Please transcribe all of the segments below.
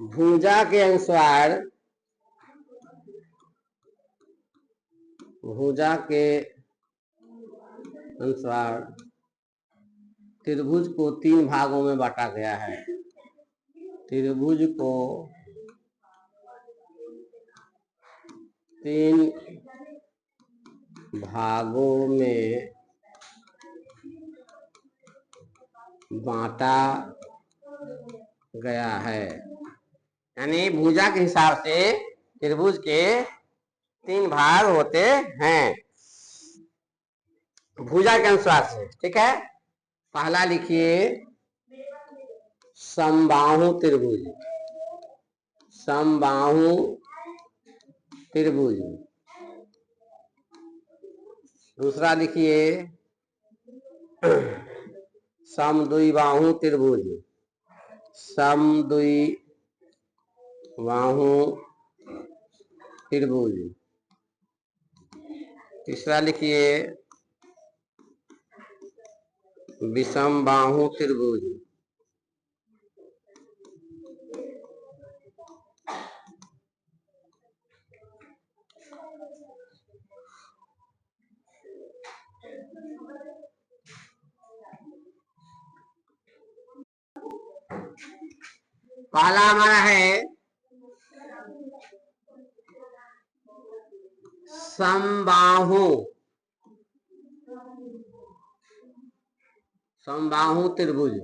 भुजा के अनुसार त्रिभुज को 3 भागों में बांटा गया है। त्रिभुज को 3 भागों में बांटा गया है। यानी भुजा के हिसाब से त्रिभुज के 3 भाग होते हैं भुजा के अनुसार से। ठीक है, पहला लिखिए समबाहु त्रिभुज। समबाहु त्रिभुज। दूसरा लिखिए समद्विबाहु त्रिभुज। समद्विबाहु त्रिभुज। तीसरा लिखिए विषमबाहु त्रिभुज। पहला हमारा है समबाहु त्रिभुज।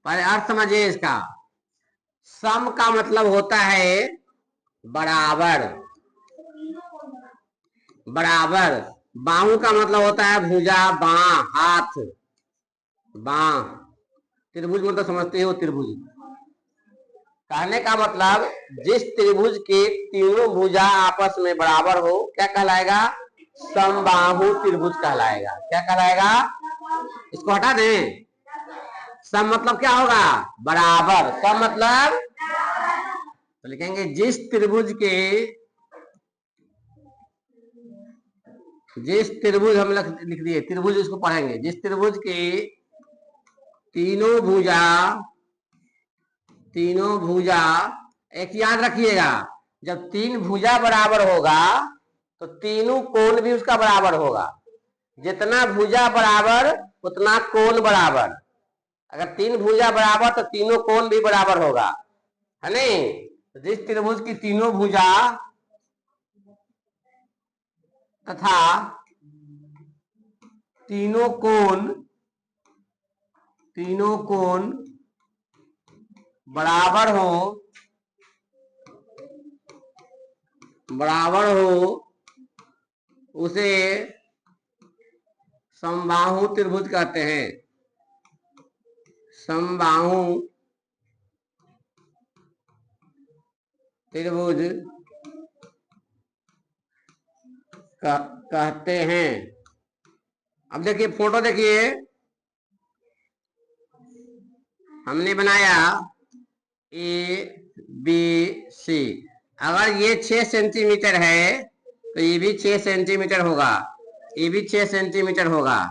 पहले अर्थ समझिए इसका। सम का मतलब होता है बराबर। बराबर। बाहु का मतलब होता है भुजा, बाह, हाथ, बाह। त्रिभुज मतलब समझते हो त्रिभुज। कहने का मतलब जिस त्रिभुज के तीनों भुजा आपस में बराबर हो क्या कहलाएगा? समबाहु त्रिभुज कहलाएगा। क्या कहलाएगा? इसको हटा दें। सम मतलब क्या होगा? बराबर। सम मतलब तो लिखेंगे जिस त्रिभुज हम लिख दिए त्रिभुज, इसको पढ़ेंगे। जिस त्रिभुज के तीनों भुजा एक याद रखिएगा, जब 3 भुजा बराबर होगा तो तीनों कोण भी उसका बराबर होगा। जितना भुजा बराबर उतना कोण बराबर। अगर 3 भुजा बराबर तो तीनों कोण भी बराबर होगा, है नहीं? जिस त्रिभुज की तीनों भुजा तथा तीनों कोण बराबर हो उसे समबाहु त्रिभुज कहते हैं। समबाहु त्रिभुज कहते हैं। अब देखिए फोटो देखिए, हमने बनाया ABC। अगर ये 6 सेंटीमीटर है तो ये भी 6 सेंटीमीटर होगा, ये भी 6 सेंटीमीटर होगा।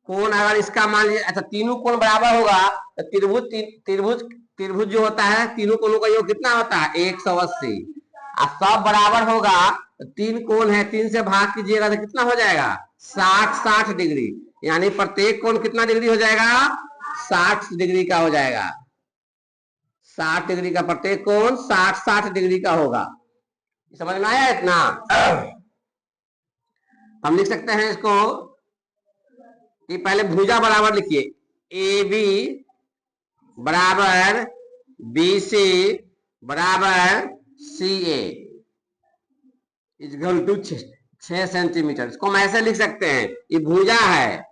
कोण अगर इसका मान लीजिए, अच्छा तीनों कोण बराबर होगा तो त्रिभुज जो होता है तीनों कोणों का योग कितना होता है? 180। अब सब बराबर होगा तो 3 कोण है, 3 से भाग कीजिएगा तो कितना हो जाएगा? 60 डिग्री। यानी प्रत्येक कोण कितना डिग्री हो जाएगा? 60 डिग्री का हो जाएगा। 60 डिग्री का प्रत्येक कोण 60 डिग्री का होगा। समझ में आया इतना? हम लिख सकते हैं इसको कि पहले भुजा बराबर लिखिए, AB बराबर BC बराबर CA इक्वल टू 6 सेंटीमीटर। इसको हम ऐसे लिख सकते हैं, ये भुजा है,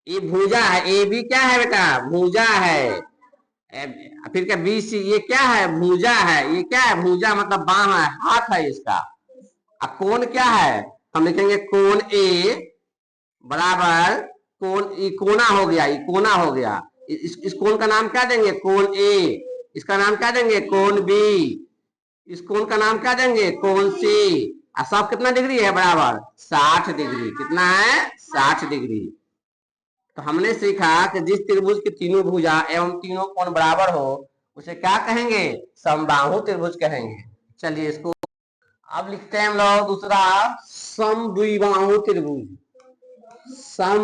ये भुजा है। AB क्या है बेटा? भुजा है। फिर क्या BC? ये क्या है? भुजा है। ये क्या है? भुजा मतलब बाह है, हाथ है इसका। अब कोण क्या है? हम लिखेंगे कोण A बराबर कोण, ये कोना हो गया, ये कोना हो गया। इस कोण का नाम क्या देंगे? कोण A। इसका नाम क्या देंगे? कोण B। इस कोण का नाम क्या देंगे? कोण C। सब कितना डिग्री है बराबर? 60 डिग्री। कितना है? 60 डिग्री। तो हमने सीखा कि जिस त्रिभुज की तीनों भुजा एवं तीनों कोण बराबर हो उसे क्या कहेंगे? समबाहु त्रिभुज कहेंगे। चलिए इसको अब लिखते हैं हम लोग दूसरा, समद्विबाहु त्रिभुज। सम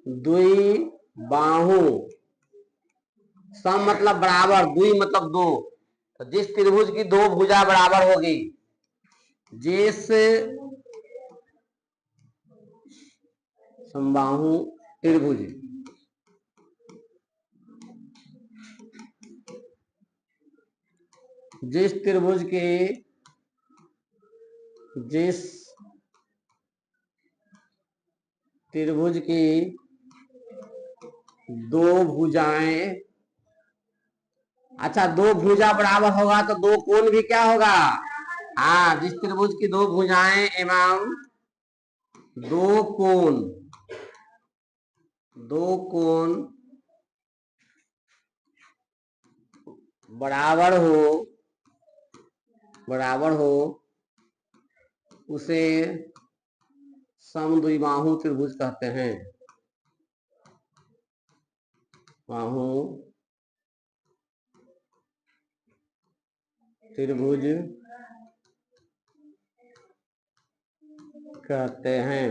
द्विबाहु, सम मतलब बराबर, द्वि मतलब दो। तो जिस त्रिभुज की दो भुजा बराबर होगी, जिस समबाहु त्रिभुज जिस त्रिभुज की जिस त्रिभुज की दो भुजाएं, अच्छा दो भुजा बराबर होगा तो दो कोण भी क्या होगा? हाँ, जिस त्रिभुज की दो भुजाएं एवं दो कोण, दो कोण बराबर हो, बराबर हो उसे समद्विबाहु त्रिभुज कहते हैं। बाहु त्रिभुज कहते हैं।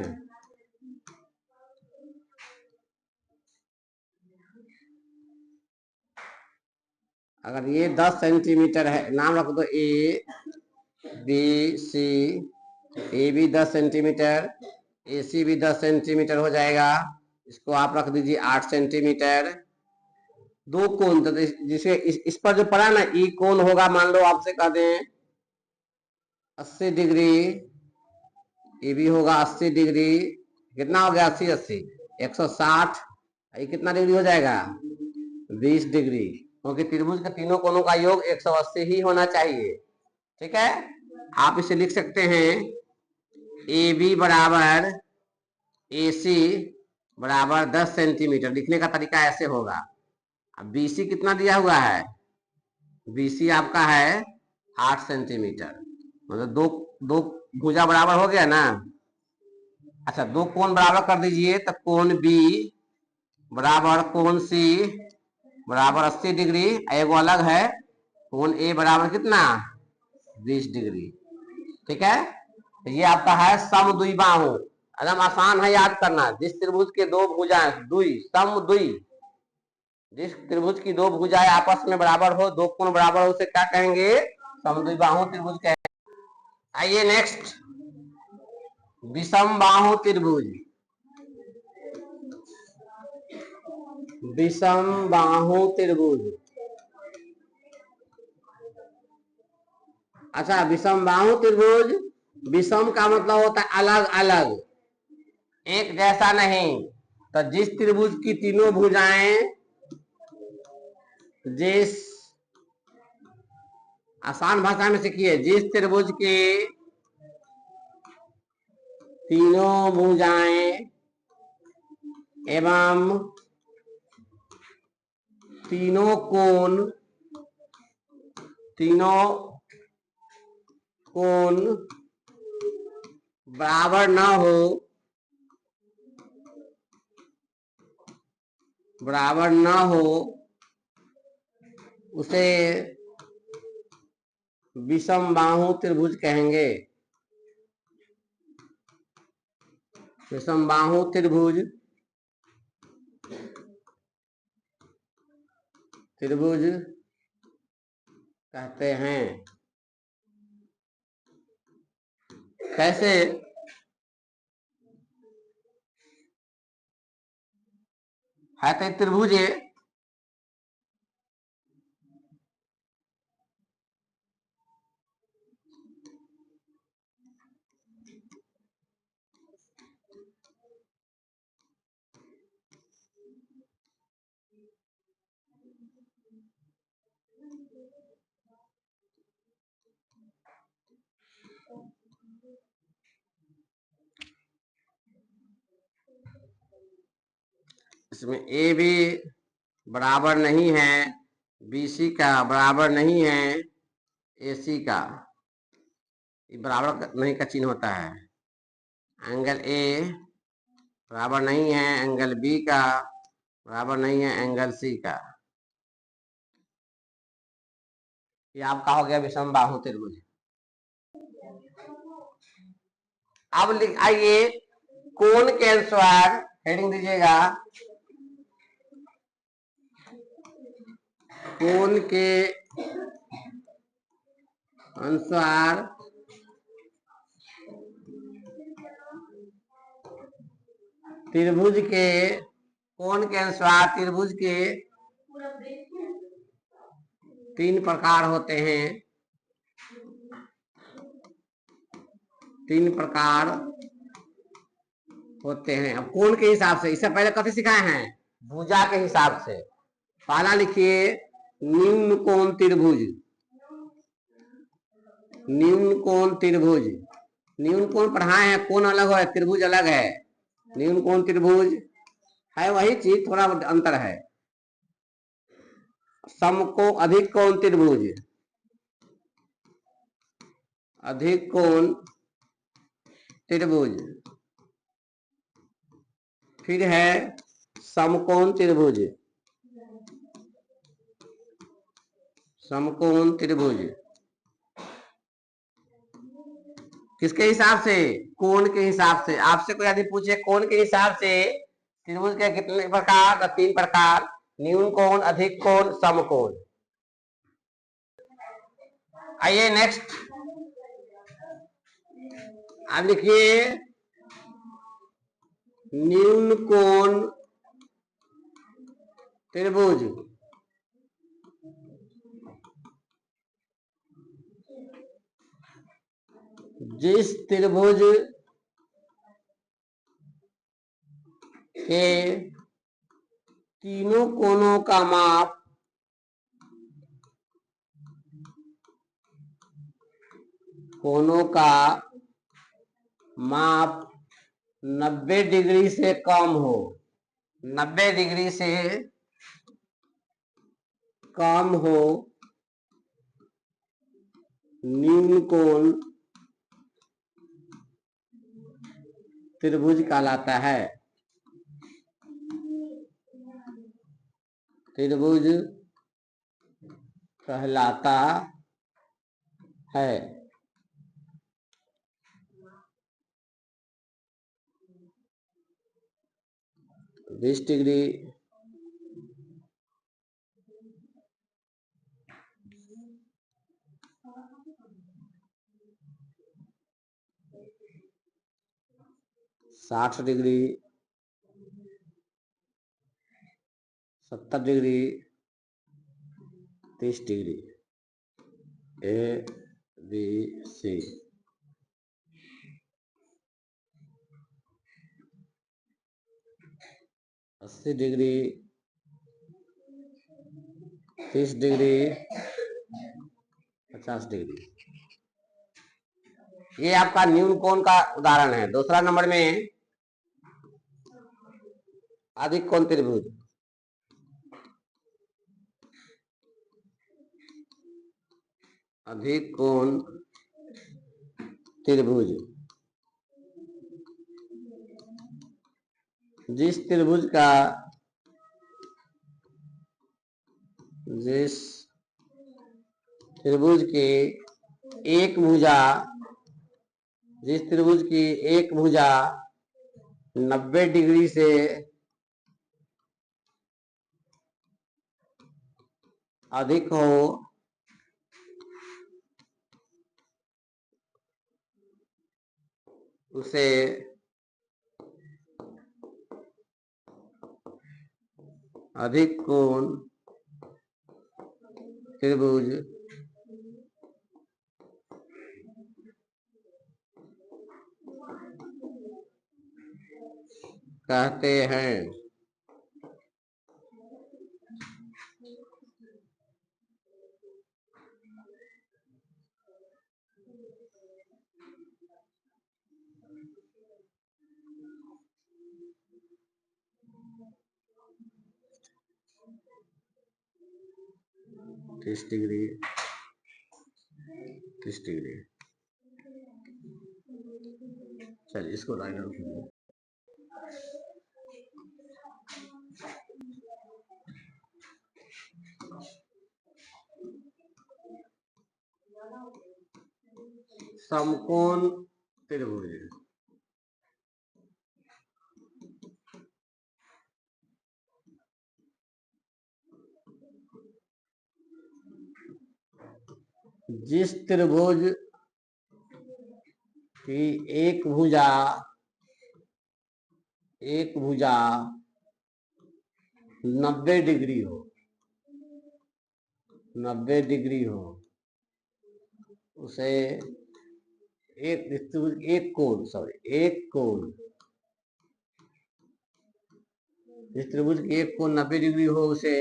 अगर ये 10 सेंटीमीटर है, नाम रख दो ए बी सी, ए भी 10 सेंटीमीटर, ए सी भी 10 सेंटीमीटर हो जाएगा। इसको आप रख दीजिए 8 सेंटीमीटर। दो कोण, तो जिसे इस पर जो पड़ा ना ई कोण होगा, मान लो आपसे कह दें 80 डिग्री, ये भी होगा 80 डिग्री। कितना हो गया? 80 80 160। ये कितना डिग्री हो जाएगा? 20 डिग्री, क्योंकि त्रिभुज के तीनों कोणों का योग 180 ही होना चाहिए। ठीक है, आप इसे लिख सकते हैं ए बी बराबर ए सी बराबर 10 सेंटीमीटर। लिखने का तरीका ऐसे होगा। अब बी सी कितना दिया हुआ है? बी सी आपका है 8 सेंटीमीटर, मतलब दो दो भुजा बराबर हो गया ना। अच्छा, दो कोण बराबर कर दीजिए, तो कोण बी बराबर कोण सी बराबर 80 डिग्री। एगो अलग है कोण ए बराबर कितना? 20 डिग्री। ठीक है, तो ये आपका है समद्विबाहु। एकदम आसान है याद करना। जिस त्रिभुज के दो भुजाएं, द्वि समद्वि, जिस त्रिभुज की दो भुजाएं आपस में बराबर हो, दो कोण बराबर हो, उसे क्या कहेंगे? समद्विबाहु त्रिभुज कहेंगे। आइए नेक्स्ट, विषमबाहु त्रिभुज। विषमबाहु त्रिभुज, अच्छा विषमबाहु त्रिभुज, विषम का मतलब होता है अलग अलग, एक जैसा नहीं। तो जिस त्रिभुज की तीनों भुजाएं, जिस, आसान भाषा में सीखिए, जिस त्रिभुज की तीनों भुजाएं एवं तीनों कोण, तीनों कोण बराबर ना हो, बराबर ना हो उसे विषमबाहु त्रिभुज कहेंगे। विषमबाहु त्रिभुज, त्रिभुज कहते हैं। कैसे? है तो त्रिभुज है, इसमें ए भी बराबर नहीं है, बी सी का बराबर नहीं है ए सी का। ये बराबर नहीं का चिन्ह होता है। एंगल ए बराबर नहीं है एंगल बी का, बराबर नहीं है एंगल सी का। ये आपका हो गया विषम बाहु त्रिभुज। अब आइए कोण के अनुसार हेडिंग दीजिएगा, कोण के अनुसार त्रिभुज के, कोण के अनुसार त्रिभुज के 3 प्रकार होते हैं। 3 प्रकार होते हैं। अब कोण के हिसाब से, इससे पहले कथी सिखाए हैं? भुजा के हिसाब से। पहला लिखिए न्यून कोण त्रिभुज। न्यून कोण त्रिभुज, न्यून कोण पढ़ाए हैं, कोण अलग है त्रिभुज अलग है। न्यून कोण त्रिभुज है वही चीज, थोड़ा अंतर है। समकोण अधिक कोण त्रिभुज, अधिक कोण त्रिभुज। फिर है समकोण त्रिभुज, समकोण त्रिभुज किसके हिसाब से? कोण के हिसाब से। आपसे कोई यदि पूछे कोण के हिसाब से त्रिभुज के कितने प्रकार? तो 3 प्रकार, न्यून कोण, अधिक कोण, समकोण। आइए नेक्स्ट, अब लिखिए न्यून कोण त्रिभुज। जिस त्रिभुज के तीनों कोणों का माप कोणों का माप 90 डिग्री से कम हो, 90 डिग्री से कम हो, न्यून कोण त्रिभुज कहलाता है। त्रिभुज कहलाता है। 20 degree, 60 degree, 70 degree, 30 degree, A B C. 80 degree, 30 degree, 50 degree. ये आपका न्यून कोण का उदाहरण है। दूसरा नंबर में अधिक कोण त्रिभुज। अधिक कोण त्रिभुज जिस त्रिभुज का, जिस त्रिभुज के एक भुजा, जिस त्रिभुज की एक भुजा 90 डिग्री से अधिक हो, उसे अधिक कोण त्रिभुज कहते हैं। तीस डिग्री, 30 डिग्री। चलिए इसको राइट रखिए। समकोण त्रिभुज, जिस त्रिभुज की एक भुजा 90 डिग्री हो, 90 डिग्री हो, उसे एक कोण जिस त्रिभुज की एक कोण 90 डिग्री हो उसे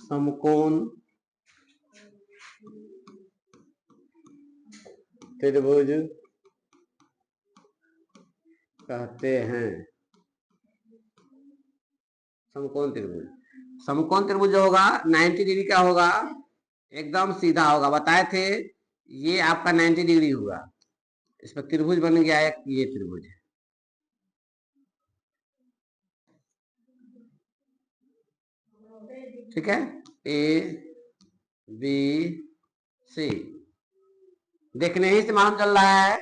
समकोण त्रिभुज कहते हैं। समकोण त्रिभुज जो होगा 90 डिग्री का होगा, एकदम सीधा होगा। बताए थे ये आपका 90 डिग्री हुआ, इस पर त्रिभुज बन गया एक, ये त्रिभुज है। ठीक है, ए बी सी देखने ही से मालूम चल रहा है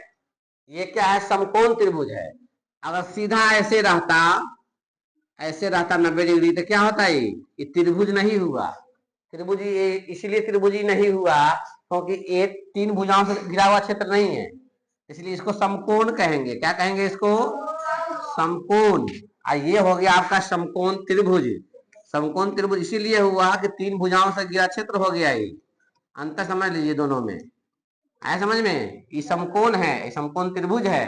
ये क्या है, समकोण त्रिभुज है। अगर सीधा ऐसे रहता 90 डिग्री तो क्या होता है, ये त्रिभुज नहीं हुआ। त्रिभुज ये इसलिए त्रिभुज नहीं हुआ क्योंकि एक 3 भुजाओं से घिरा हुआ क्षेत्र नहीं है, इसलिए इसको समकोण कहेंगे। क्या कहेंगे इसको, समकोण। ये हो गया आपका समकोण त्रिभुज। समकोण त्रिभुज इसीलिए हुआ कि 3 भुजाओं से घिरा क्षेत्र हो गया। ये अंतर समझ लीजिए दोनों में, आया समझ में। ये समकोण है, ये समकोण त्रिभुज है,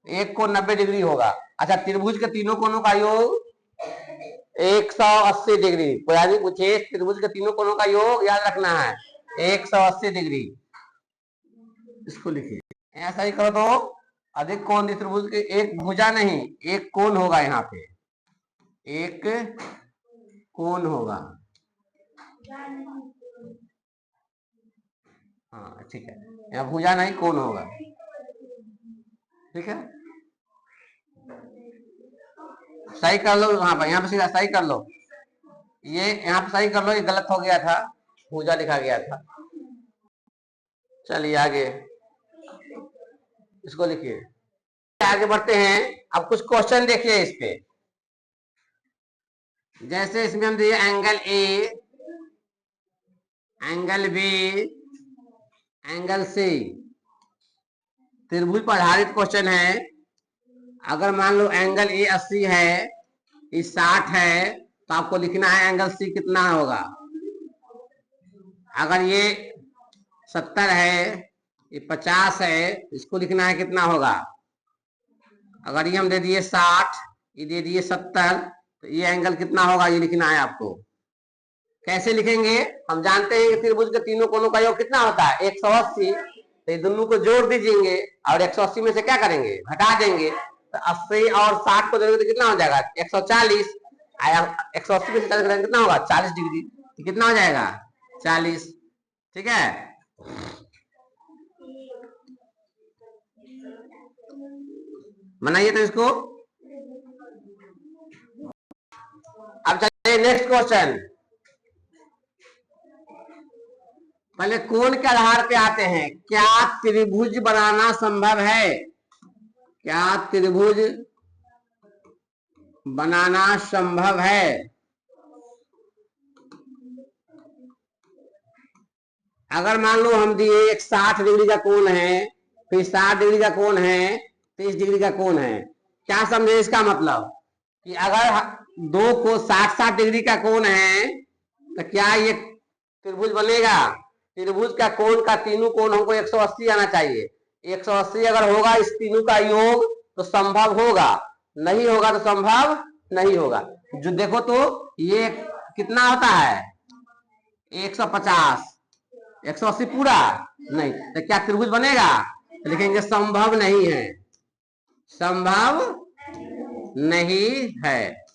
एक कोण 90 डिग्री होगा। अच्छा, त्रिभुज के तीनों कोणों का योग 180 डिग्री। पुरानी पूछे त्रिभुज के तीनों कोणों का योग याद रखना है 180 डिग्री। इसको लिखिए, ऐसा ही करो तो अधिक कोण त्रिभुज के एक भुजा नहीं, एक कोण होगा। यहाँ पे एक कोण होगा। हाँ ठीक है, यहाँ भुजा नहीं कोण होगा। ठीक है, सही कर लो वहां पर, यहाँ पे सीधा सही कर लो। ये यहाँ पे सही कर लो, ये गलत हो गया था, भुजा लिखा गया था। चलिए आगे इसको लिखिए, आगे बढ़ते हैं। अब कुछ क्वेश्चन देखिए इस पे। जैसे इसमें हम दिए angle A, angle B, angle C. त्रिभुज पर आधारित क्वेश्चन है। अगर मान लो एंगल ए 80 है, ये 60 है, तो आपको लिखना है एंगल सी कितना होगा। अगर ये 70 है, ये 50 है, इसको लिखना है कितना होगा। अगर ये हम दे दिए 60, ये दे दिए 70, तो ये एंगल कितना होगा ये लिखना है आपको। कैसे लिखेंगे, हम जानते हैं कि त्रिभुज के तीनों कोणों का योग कितना होता है 180। तो ये दोनों को जोड़ दीजिएंगे और 180 में से क्या करेंगे, घटा देंगे। तो 80 और 60 को जोड़ेंगे तो कितना हो जाएगा 140। 180 में से कितना होगा 40 डिग्री, तो कितना हो जाएगा 40। ठीक है, बनाइए तो इसको। अब चलिए नेक्स्ट क्वेश्चन। पहले कोण के आधार पे आते हैं। क्या त्रिभुज बनाना संभव है, क्या त्रिभुज बनाना संभव है। अगर मान लो हम दिए एक 60 डिग्री का कोण है, फिर 60 डिग्री का कोण है, 30 डिग्री का कोण है। क्या समझे इसका मतलब कि अगर दो को 60-60 डिग्री का कोण है तो क्या ये त्रिभुज बनेगा। त्रिभुज का कोण का तीनों कोण हमको 180 आना चाहिए। 180 अगर होगा इस तीनों का योग तो संभव होगा, नहीं होगा तो संभव नहीं होगा। जो देखो तो ये कितना होता है 150, 180 पूरा नहीं, तो क्या त्रिभुज बनेगा। तो लिखेंगे संभव नहीं है, संभव नहीं है।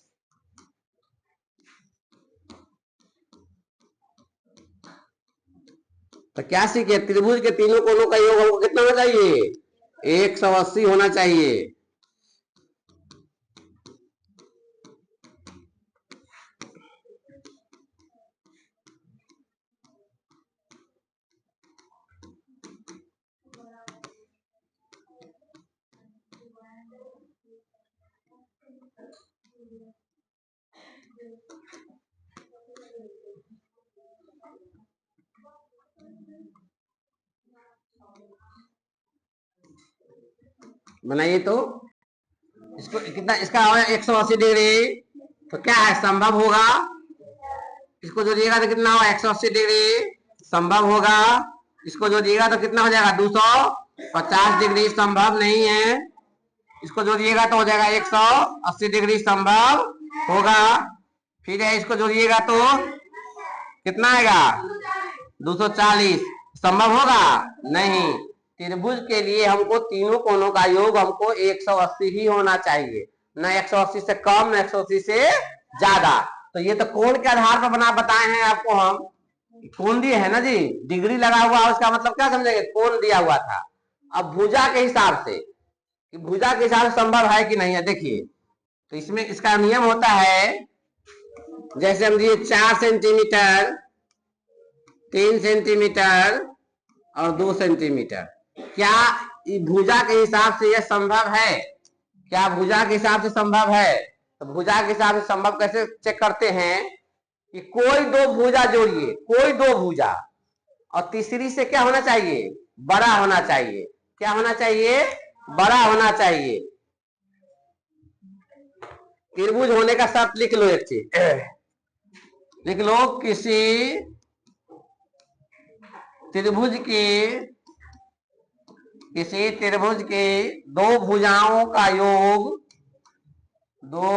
तो क्या सीखे, त्रिभुज के तीनों कोनों का योग हमको कितना होना चाहिए, 180 होना चाहिए। बनाइए तो इसको कितना, इसका 180 डिग्री, तो क्या है, संभव होगा। इसको जोड़िएगा तो कितना होगा, 180 डिग्री संभव होगा। इसको जोड़िएगा तो कितना हो जाएगा, 250 डिग्री संभव नहीं है। इसको जोड़िएगा तो हो जाएगा 180 डिग्री संभव होगा। फिर है इसको जोड़िएगा तो कितना आएगा, 240, संभव होगा नहीं। त्रिभुज के लिए हमको तीनों कोनों का योग हमको 180 ही होना चाहिए, न 180 से कम न 180 से ज्यादा। तो ये तो कोण के आधार पर बना बताए हैं आपको हम, कोण दिए है ना जी, डिग्री लगा हुआ, उसका मतलब क्या समझेंगे, कोण दिया हुआ था। अब भुजा के हिसाब से, कि भुजा के हिसाब से संभव है कि नहीं है, देखिए तो इसमें इसका नियम होता है, जैसे हम दिए 4 सेंटीमीटर, 3 सेंटीमीटर और 2 सेंटीमीटर, क्या भुजा के हिसाब से यह संभव है, क्या भुजा के हिसाब से संभव है। तो भुजा के हिसाब से संभव कैसे चेक करते हैं, कि कोई दो भुजा जोड़िए, कोई दो भुजा, और तीसरी से क्या होना चाहिए, बड़ा होना चाहिए। क्या होना चाहिए, बड़ा होना चाहिए। त्रिभुज होने का शर्त लिख लो, एक चीज लिख लो, किसी त्रिभुज के, किसी त्रिभुज के दो भुजाओं का योग, दो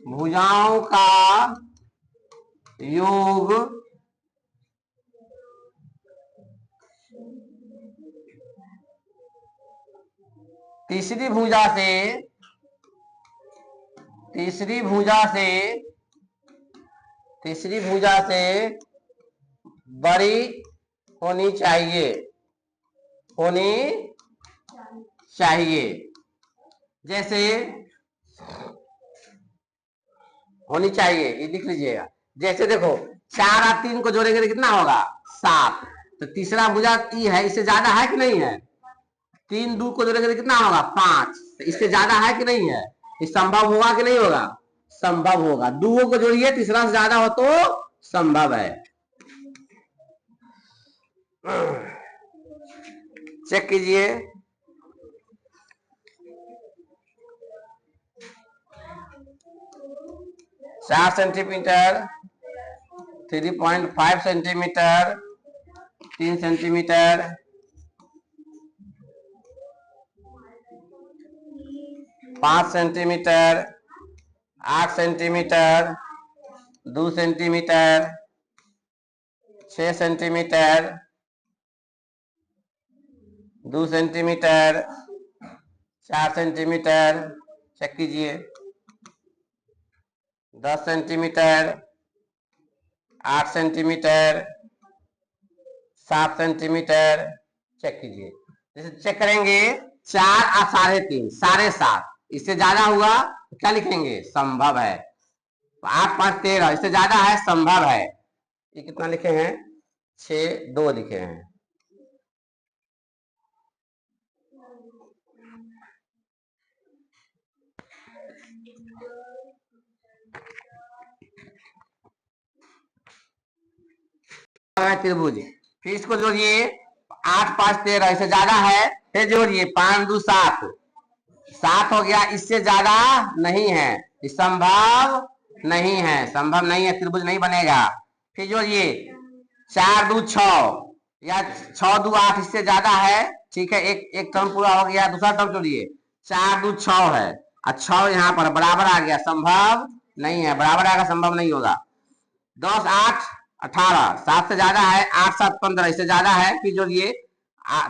भुजाओं का योग तीसरी भुजा से, तीसरी भुजा से, तीसरी भुजा से बड़ी होनी चाहिए, होनी चाहिए। जैसे होनी चाहिए, ये लिख लीजिएगा। जैसे देखो 4 और 3 को जोड़ेंगे तो कितना होगा, 7। तो तीसरा भुजा ई है, इससे ज्यादा है कि नहीं है। 3 2 को जोड़ेंगे तो कितना होगा, 5। तो इससे ज्यादा है कि नहीं है, ये संभव होगा कि नहीं होगा, संभव होगा। 2 को जोड़िए, तीसरा से ज्यादा हो तो संभव है। चेक कीजिए, चार centimetre, 3.5 centimetre, 3 centimetre, 5 centimetre, 8 centimetre, 2 centimetre, 6 centimetre, 2 centimetre, 4 centimetre, check कीजिए, 10 सेंटीमीटर, 8 सेंटीमीटर, 7 सेंटीमीटर, चेक कीजिए। जैसे चेक करेंगे 4 और 3.5, 7.5, इससे ज्यादा हुआ तो क्या लिखेंगे, संभव है। 8 5 13, इससे ज्यादा है, संभव है। ये कितना लिखे हैं, 6 2 लिखे हैं। त्रिभुज, फिर इसको जोड़िए, 8 5 13, इससे ज्यादा है, फिर जोड़िए 5 2 7, 7 हो गया, इससे ज्यादा नहीं है, संभव नहीं है, संभव नहीं है, त्रिभुज नहीं बनेगा। फिर जोड़िए 4 2 6 या 6 2 8, इससे ज्यादा है, ठीक है, एक टर्म पूरा हो गया। दूसरा टर्म जोड़िए, 4 2 6 है और 6 यहाँ पर बराबर आ गया, संभव नहीं है, बराबर आएगा, संभव नहीं होगा। 10 8 18, 7 से ज्यादा है, 8 7 15, इससे ज्यादा है। फिर जोड़िए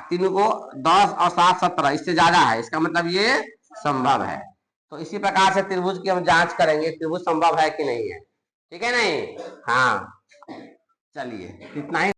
तीनों को, 10 और 7 17, इससे ज्यादा है, इसका मतलब ये संभव है। तो इसी प्रकार से त्रिभुज की हम जांच करेंगे, त्रिभुज संभव है कि नहीं है, ठीक है नहीं। हाँ। चलिए इतना ही।